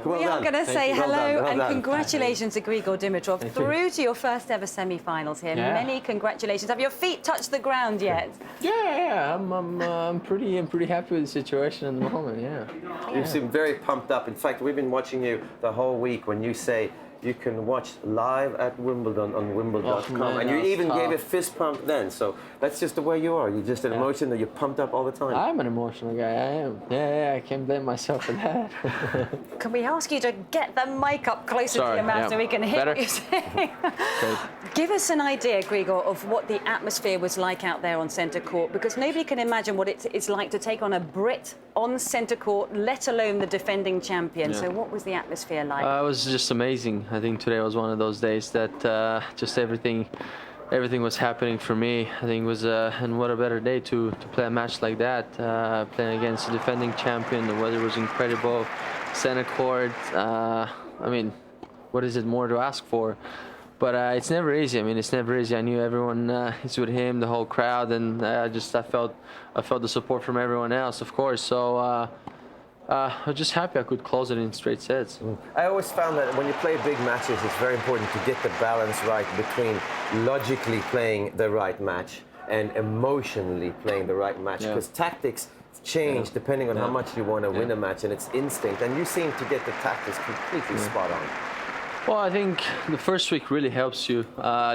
Well we are going to say hello and congratulations to Grigor Dimitrov through to your first ever semi-finals here. Yeah. Many congratulations. Have your feet touched the ground yet? Yeah. I'm pretty happy with the situation at the moment. Yeah. You seem very pumped up. In fact, we've been watching you the whole week when you say you can watch live at Wimbledon on Wimbledon.com, and you even gave a fist pump then. So that's just the way you are. You're just an emotion that you're pumped up all the time. I'm an emotional guy. I am. Yeah. I can't blame myself for that. Can we ask you to get the mic up closer to your mouth so we can hear what you're saying? Give us an idea, Grigor, of what the atmosphere was like out there on centre court, because nobody can imagine what it's like to take on a Brit on centre court, let alone the defending champion. So what was the atmosphere like? It was just amazing. I think today was one of those days that just everything was happening for me. I think it was, and what a better day to play a match like that, playing against the defending champion. The weather was incredible, center court. I mean, what is it more to ask for? But it's never easy. I mean, it's never easy. I knew everyone is with him, the whole crowd, and I felt the support from everyone else, of course. So. I was just happy I could close it in straight sets. I always found that when you play big matches, it's very important to get the balance right between logically playing the right match and emotionally playing the right match, because tactics change depending on how much you want to win a match, and it's instinct. And you seem to get the tactics completely spot on. Well, I think the first week really helps you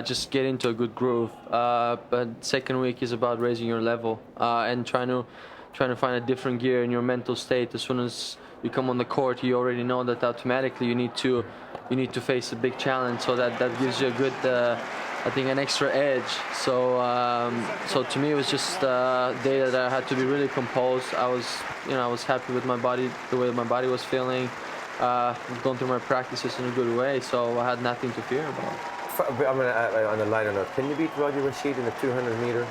just get into a good groove, but second week is about raising your level and trying to find a different gear in your mental state. As soon as you come on the court, you already know that automatically you need to face a big challenge. So that gives you a good, I think, an extra edge. So to me, it was just a day that I had to be really composed. I was happy with my body, the way my body was feeling. I've gone through my practices in a good way, so I had nothing to fear about. I'm gonna, on a lighter note, can you beat Roger Rashid in the 200-meter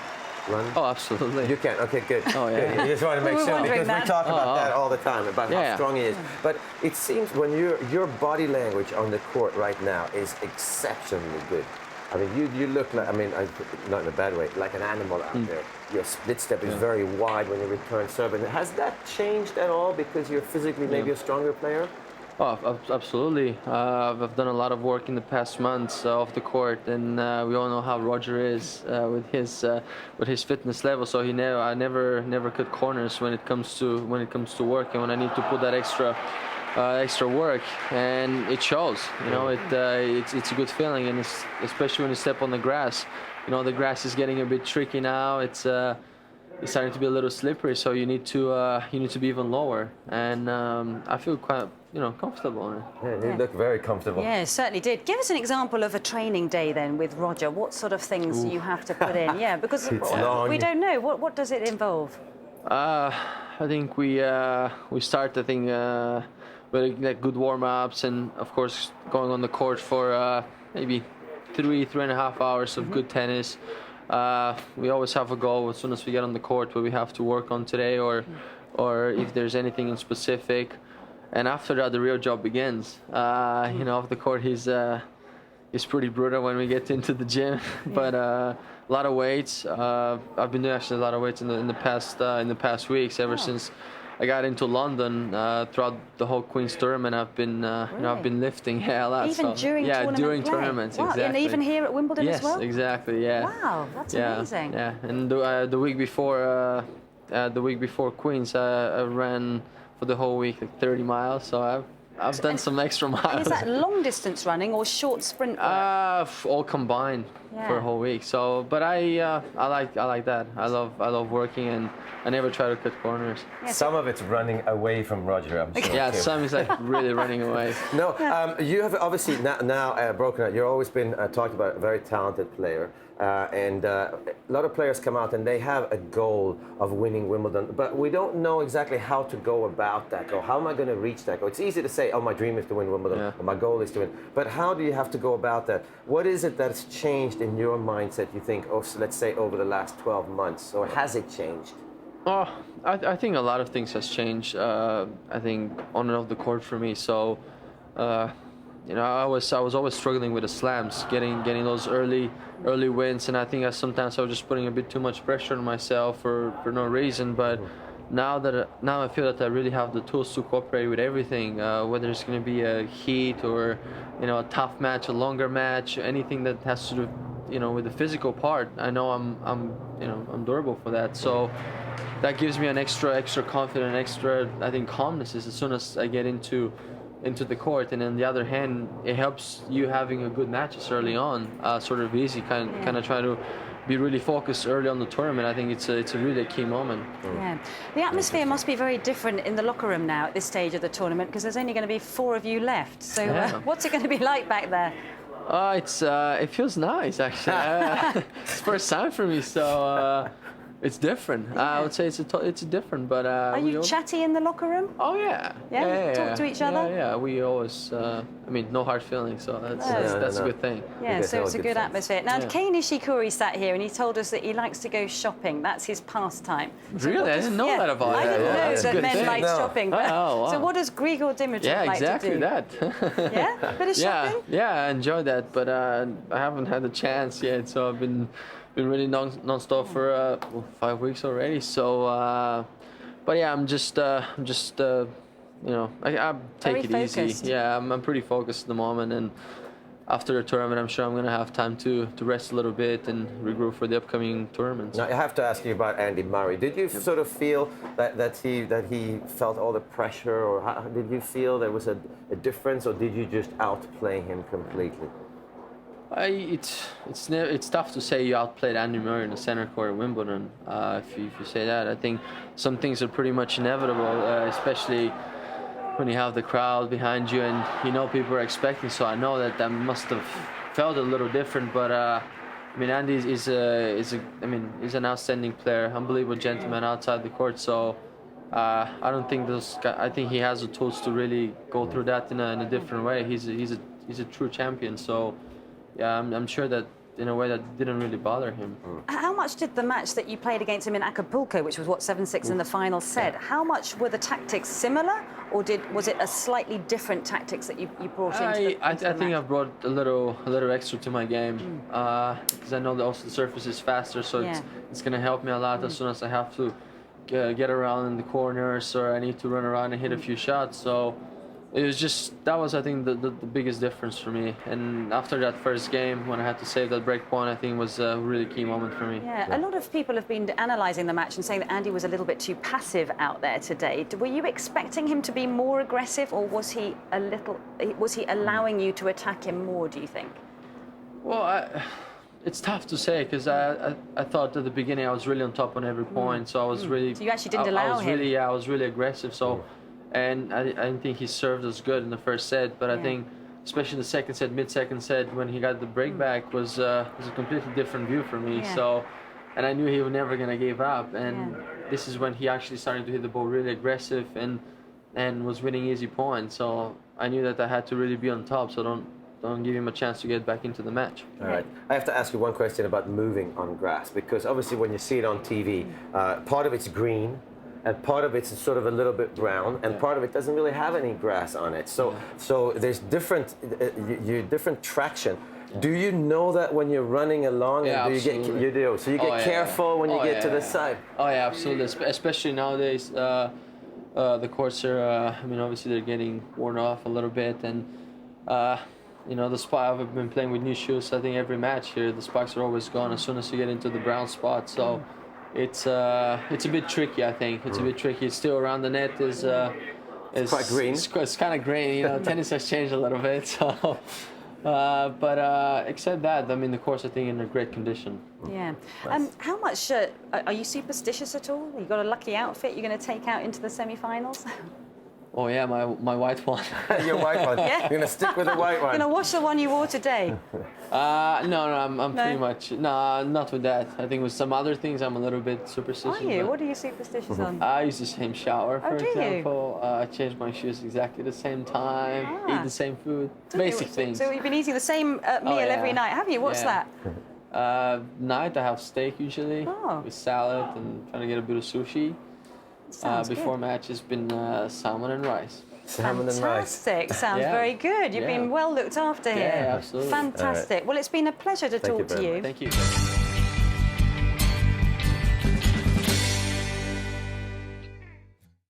run? Oh, absolutely. You can. Okay, good. Oh, yeah. Good. You just want to make sure, because we talk about that all the time, about how strong he is. But it seems when your body language on the court right now is exceptionally good. I mean, you look like, I mean, not in a bad way, like an animal out there. Your split step is very wide when you return serve. And has that changed at all because you're physically maybe a stronger player? Oh, absolutely. I've done a lot of work in the past months off the court, and we all know how Roger is with his fitness level. So I never cut corners when it comes to work, and when I need to put that extra work, and it shows. You know, it's a good feeling, and especially when you step on the grass. You know, the grass is getting a bit tricky now. It's starting to be a little slippery, so you need to be even lower, and I feel quite comfortable in it. Yeah, you look very comfortable. Yeah, certainly did. Give us an example of a training day then with Roger. What sort of things you have to put in? Yeah, because we don't know. What does it involve? I think we start, I think, with good warm-ups, and of course going on the court for maybe 3.5 hours of good tennis. We always have a goal as soon as we get on the court what we have to work on today, or if there's anything in specific. And after that, the real job begins. Off the court, he's pretty brutal when we get into the gym, but a lot of weights. I've been doing actually a lot of weights in the past weeks, ever since I got into London. Throughout the whole Queen's tournament, I've been I've been lifting a lot. Even during tournaments, wow. Exactly. And even here at Wimbledon as well. Yes, exactly. Yeah. Wow, that's amazing. Yeah, and the week before Queen's, I ran for the whole week like 30 miles. So I've done some extra miles. And is that long distance running or short sprint work? All combined for a whole week. So, but I like that. I love working, and I never try to cut corners. Yeah, some of it's running away from Roger, I'm sure. Yeah, some is like really running away. No, you have obviously now broken out. You've always been talked about a very talented player. And a lot of players come out and they have a goal of winning Wimbledon, but we don't know exactly how to go about that goal. How am I going to reach that goal? It's easy to say, oh, my dream is to win Wimbledon, or my goal is to win. But how do you have to go about that? What is it that's changed in your mindset, you think, let's say over the last 12 months, or has it changed? Oh, I think a lot of things has changed. I think on and off the court for me. So, I was always struggling with the slams, getting those early wins, and I think sometimes I was just putting a bit too much pressure on myself for no reason. But now I feel that I really have the tools to cooperate with everything, whether it's going to be a heat or a tough match, a longer match, anything that has to do with the physical part. I know I'm durable for that, so that gives me an extra confidence, extra, I think, calmness as soon as I get into the court. And on the other hand, it helps you having a good matches early on, sort of easy, kind of try to be really focused early on the tournament. I think it's a really key moment. Yeah, the atmosphere must be very different in the locker room now at this stage of the tournament, because there's only going to be 4 of you left. So what's it going to be like back there? It feels nice, actually. It's the first time for me, so it's different. Yeah. I would say it's different, but are you chatty in the locker room? Oh yeah. Yeah, talk to each other. Yeah, we always. No hard feelings, so that's a good thing. Yeah, so it's a good atmosphere. Now, Kei Nishikori sat here and he told us that he likes to go shopping. That's his pastime. So really, I didn't know that about him. I didn't know that men like shopping. But, wow. So what does Grigor Dimitrov like to do? That. Yeah, bit of shopping. Yeah, I enjoy that, but I haven't had the chance yet. So I've been really non-stop for 5 weeks already. So, but yeah, I'm just I take it easy. Yeah, I'm pretty focused at the moment, and after the tournament, I'm sure I'm going to have time to rest a little bit and regroup for the upcoming tournaments. Now, I have to ask you about Andy Murray. Did you sort of feel that he felt all the pressure, or did you feel there was a difference, or did you just outplay him completely? It's tough to say you outplayed Andy Murray in the center court at Wimbledon. If you say that, I think some things are pretty much inevitable, especially when you have the crowd behind you and people are expecting. So I know that must have felt a little different, but Andy is an outstanding player, unbelievable gentleman outside the court. So I don't think I think he has the tools to really go through that in a different way. He's a true champion. So yeah, I'm sure that in a way that didn't really bother him. How much did the match that you played against him in Acapulco, which was 7-6 in the final, said? How much were the tactics similar, or was it a slightly different tactics that you brought into the match? I think I've brought a little extra to my game, because I know that also the surface is faster, so it's going to help me a lot as soon as I have to get around in the corners, or I need to run around and hit a few shots. So it was that was, I think, the biggest difference for me. And after that first game, when I had to save that break point, I think was a really key moment for me. Yeah, a lot of people have been analysing the match and saying that Andy was a little bit too passive out there today. Were you expecting him to be more aggressive, or was he allowing you to attack him more, do you think? Well, it's tough to say, because I thought at the beginning I was really on top on every point, so I was really... So you actually didn't allow him? I was really aggressive, so... And I didn't think he served as good in the first set, but I think, especially the second set, mid-second set, when he got the break back, was a completely different view for me. Yeah. So, and I knew he was never gonna give up. And this is when he actually started to hit the ball really aggressive and was winning easy points. So I knew that I had to really be on top. So don't give him a chance to get back into the match. All right. I have to ask you one question about moving on grass, because obviously when you see it on TV, part of it's green, and part of it's sort of a little bit brown, and part of it doesn't really have any grass on it. So there's different traction. Do you know that when you're running along? Yeah, absolutely. You do. So you get careful when you get to the side. Oh yeah, absolutely. Especially nowadays, the courts are. Obviously they're getting worn off a little bit, and the spot. I've been playing with new shoes. I think every match here, the spikes are always gone as soon as you get into the brown spot. So. It's a bit tricky, I think. It's a bit tricky. It's still around the net is quite green. It's kind of green. Tennis has changed a little bit. So, but except that, the course, I think, in a great condition. Yeah. How much are you superstitious at all? You got a lucky outfit you're going to take out into the semi-finals? Oh yeah, my white one. Your white one. Yeah. You're going to stick with the white one. You're going to wash the one you wore today? No, I'm pretty much not with that. I think with some other things I'm a little bit superstitious. Are you? What are you superstitious on? I use the same shower, for example. You? I change my shoes exactly the same time. Eat the same food. Basic things. So you've been eating the same meal every night, have you? What's that? Night I have steak usually with salad and trying to get a bit of sushi. Before match has been salmon and rice. Salmon and rice. Fantastic. Sounds very good. You've been well looked after here. Yeah, absolutely. Fantastic. Well, it's been a pleasure to talk to you. Thank you.